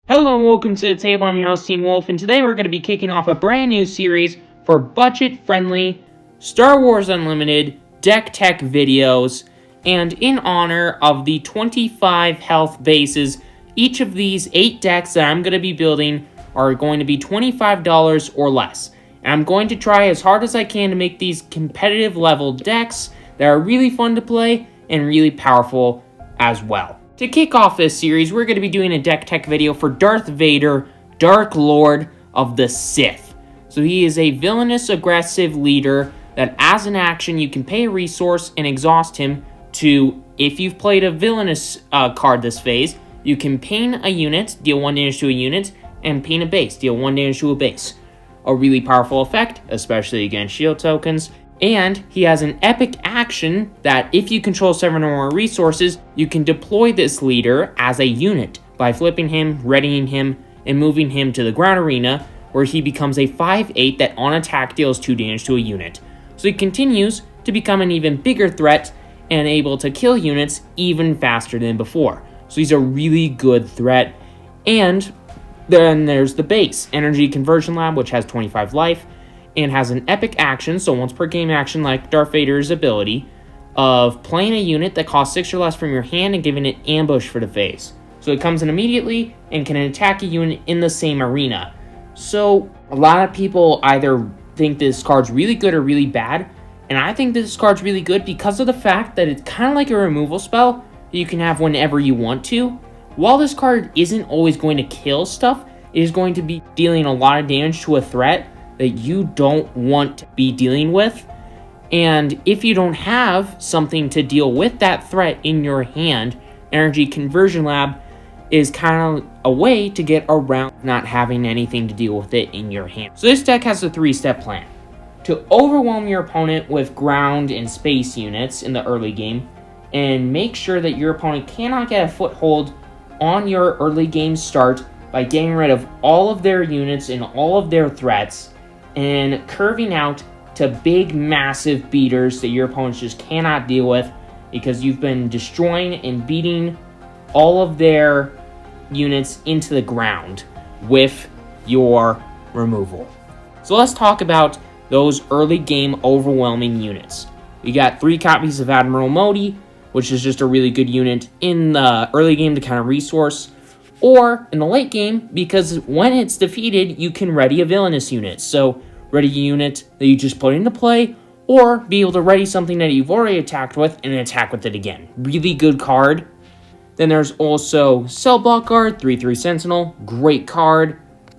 Hello and welcome to the table. I'm your host, Team Wolf, and today we're going to be kicking off a brand new series for budget-friendly Star Wars Unlimited deck tech videos. And in honor of the 25 health bases, each of these 8 decks that I'm going to be building are going to be $25 or less. And I'm going to try as hard as I can to make these competitive level decks that are really fun to play and really powerful as well. To kick off this series, we're going to be doing a deck tech video for Darth Vader, Dark Lord of the Sith. So he is a villainous, aggressive leader that as an action, you can pay a resource and exhaust him to, if you've played a villainous card this phase, you can pain a unit, deal 1 damage to a unit, and pain a base, deal 1 damage to a base. A really powerful effect, especially against shield tokens. And he has an epic action that if you control 7 or more resources, you can deploy this leader as a unit by flipping him, readying him, and moving him to the ground arena where he becomes a 5/8 that on attack deals 2 damage to a unit. So he continues to become an even bigger threat and able to kill units even faster than before. So he's a really good threat. And then there's the base, Energy Conversion Lab, which has 25 life. And has an epic action, so once per game action like Darth Vader's ability, of playing a unit that costs 6 or less from your hand and giving it ambush for the phase. So it comes in immediately and can attack a unit in the same arena. So a lot of people either think this card's really good or really bad, and I think this card's really good because of the fact that it's kind of like a removal spell that you can have whenever you want to. While this card isn't always going to kill stuff, it is going to be dealing a lot of damage to a threat that you don't want to be dealing with. And if you don't have something to deal with that threat in your hand, Energy Conversion Lab is kind of a way to get around not having anything to deal with it in your hand. So this deck has a 3-step plan. To overwhelm your opponent with ground and space units in the early game, and make sure that your opponent cannot get a foothold on your early game start by getting rid of all of their units and all of their threats, and curving out to big, massive beaters that your opponents just cannot deal with because you've been destroying and beating all of their units into the ground with your removal. So let's talk about those early game overwhelming units. We got 3 copies of Admiral Motti, which is just a really good unit in the early game to counter resource, or in the late game, because when it's defeated, you can ready a villainous unit. So ready a unit that you just put into play, or be able to ready something that you've already attacked with and attack with it again. Really good card. Then there's also Cell Block Guard, 3/3 Sentinel, great card.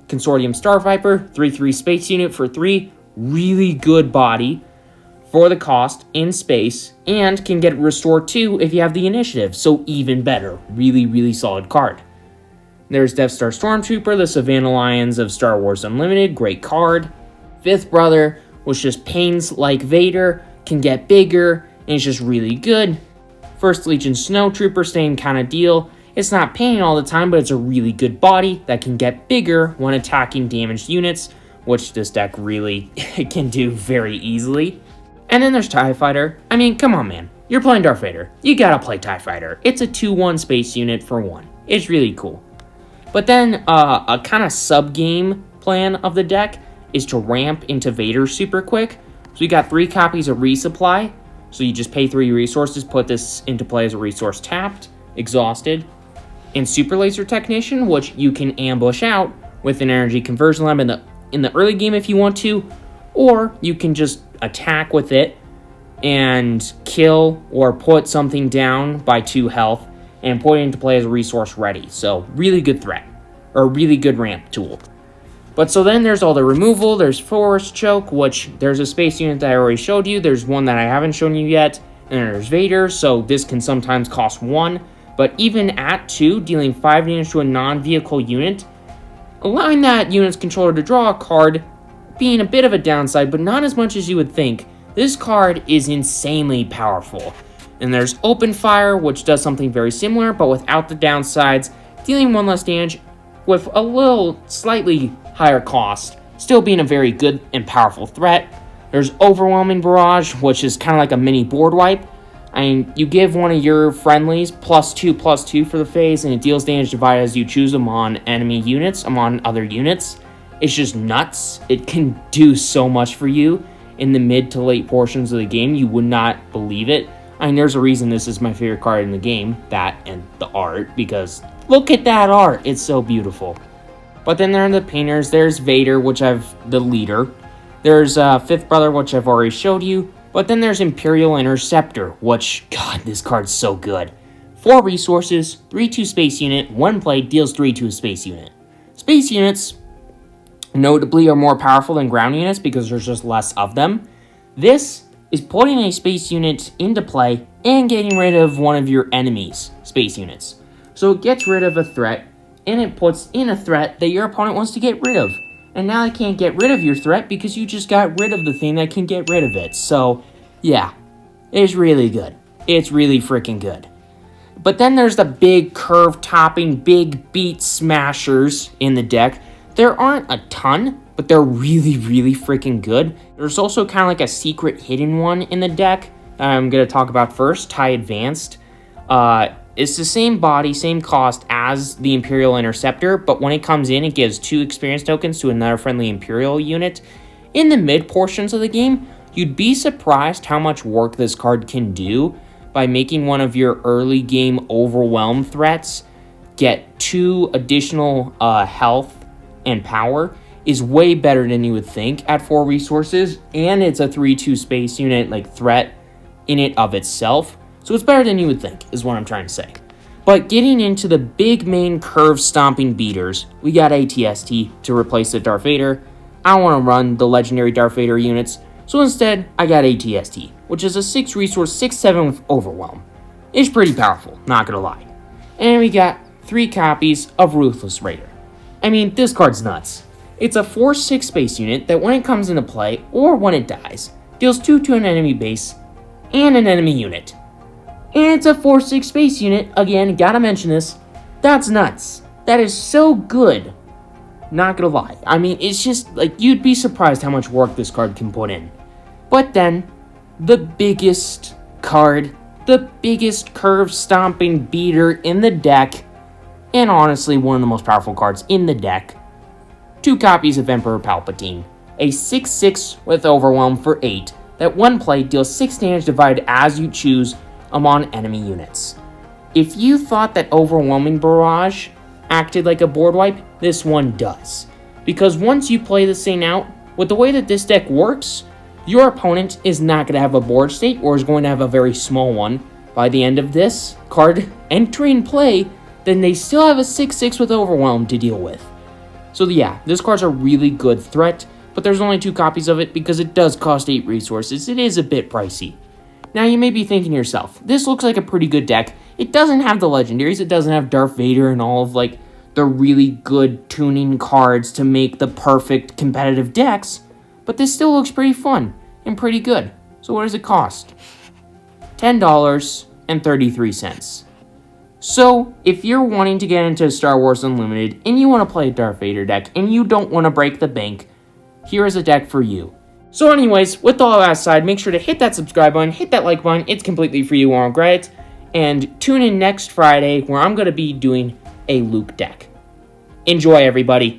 Consortium StarViper, 3/3 space unit for 3, really good body for the cost in space, and can get restored too if you have the initiative, so even better. Really, really solid card. There's Death Star Stormtrooper, the Savannah Lions of Star Wars Unlimited, great card. Fifth Brother, which just pains like Vader, can get bigger, and it's just really good. First Legion Snowtrooper, same kind of deal. It's not paining all the time, but it's a really good body that can get bigger when attacking damaged units, which this deck really can do very easily. And then there's TIE Fighter. I mean, come on, man. You're playing Darth Vader. You gotta play TIE Fighter. It's a 2/1 space unit for 1. It's really cool. But then a kind of sub-game plan of the deck is to ramp into Vader super quick. So you got 3 copies of Resupply. So you just pay 3 resources, put this into play as a resource tapped, exhausted. And Superlaser Technician, which you can ambush out with an Energy Conversion Lab in the early game if you want to. Or you can just attack with it and kill or put something down by 2 health and put it into play as a resource ready. So really good threat, or really good ramp tool. But so then there's all the removal. There's Force Choke, which there's a space unit that I already showed you. There's one that I haven't shown you yet. And there's Vader, so this can sometimes cost 1. But even at 2, dealing 5 damage to a non-vehicle unit, allowing that unit's controller to draw a card, being a bit of a downside, but not as much as you would think. This card is insanely powerful. And there's Open Fire, which does something very similar, but without the downsides, dealing 1 less damage with a little slightly higher cost, still being a very good and powerful threat. There's Overwhelming Barrage, which is kind of like a mini board wipe. I mean, you give one of your friendlies +2/+2 for the phase, and it deals damage divided as you choose them on enemy units, on other units. It's just nuts. It can do so much for you in the mid to late portions of the game. You would not believe it. I mean, there's a reason this is my favorite card in the game, that and the art, because look at that art. It's so beautiful. But then there are the painters. There's Vader, which the leader. There's Fifth Brother, which I've already showed you. But then there's Imperial Interceptor, which, God, this card's so good. 4 resources, 3/2 space unit, 1 play, deals 3 to a space unit. Space units, notably, are more powerful than ground units because there's just less of them. This is putting a space unit into play and getting rid of one of your enemy's space units. So it gets rid of a threat, and it puts in a threat that your opponent wants to get rid of. And now they can't get rid of your threat because you just got rid of the thing that can get rid of it. So, yeah, it's really good. It's really freaking good. But then there's the big curve-topping, big beat smashers in the deck. There aren't a ton, but they're really, really freaking good. There's also kind of like a secret hidden one in the deck that I'm going to talk about first, TIE Advanced. It's the same body, same cost as the Imperial Interceptor, but when it comes in, it gives 2 experience tokens to another friendly Imperial unit. In the mid portions of the game, you'd be surprised how much work this card can do by making one of your early game overwhelm threats get 2 additional health and power is way better than you would think at 4 resources, and it's a 3/2 space unit like threat in it of itself. So it's better than you would think, is what I'm trying to say. But getting into the big main curve-stomping beaters, we got ATST to replace the Darth Vader. I don't want to run the legendary Darth Vader units, so instead, I got ATST, which is a 6-resource, 6/7 with Overwhelm. It's pretty powerful, not gonna lie. And we got 3 copies of Ruthless Raider. I mean, this card's nuts. It's a 4/6 space unit that when it comes into play, or when it dies, deals 2 to an enemy base and an enemy unit. And it's a 4/6 space unit. Again, gotta mention this. That's nuts. That is so good. Not gonna lie. I mean, it's just, like, you'd be surprised how much work this card can put in. But then, the biggest card, the biggest curve-stomping beater in the deck, and honestly, one of the most powerful cards in the deck, 2 copies of Emperor Palpatine. A 6/6 with Overwhelm for 8, that 1 play deals 6 damage divided as you choose among enemy units. If you thought that Overwhelming Barrage acted like a board wipe, this one does. Because once you play this thing out, with the way that this deck works, your opponent is not going to have a board state, or is going to have a very small one by the end of this card entering play, then they still have a 6/6 with Overwhelm to deal with. So yeah, this card's a really good threat, but there's only 2 copies of it because it does cost 8 resources. It is a bit pricey. Now, you may be thinking to yourself, this looks like a pretty good deck. It doesn't have the legendaries. It doesn't have Darth Vader and all of, like, the really good tuning cards to make the perfect competitive decks, but this still looks pretty fun and pretty good. So what does it cost? $10.33. So, if you're wanting to get into Star Wars Unlimited and you want to play a Darth Vader deck and you don't want to break the bank, here is a deck for you. So anyways, with all that aside, make sure to hit that subscribe button, hit that like button. It's completely free, you won't regret it. And tune in next Friday where I'm going to be doing a Luke deck. Enjoy, everybody.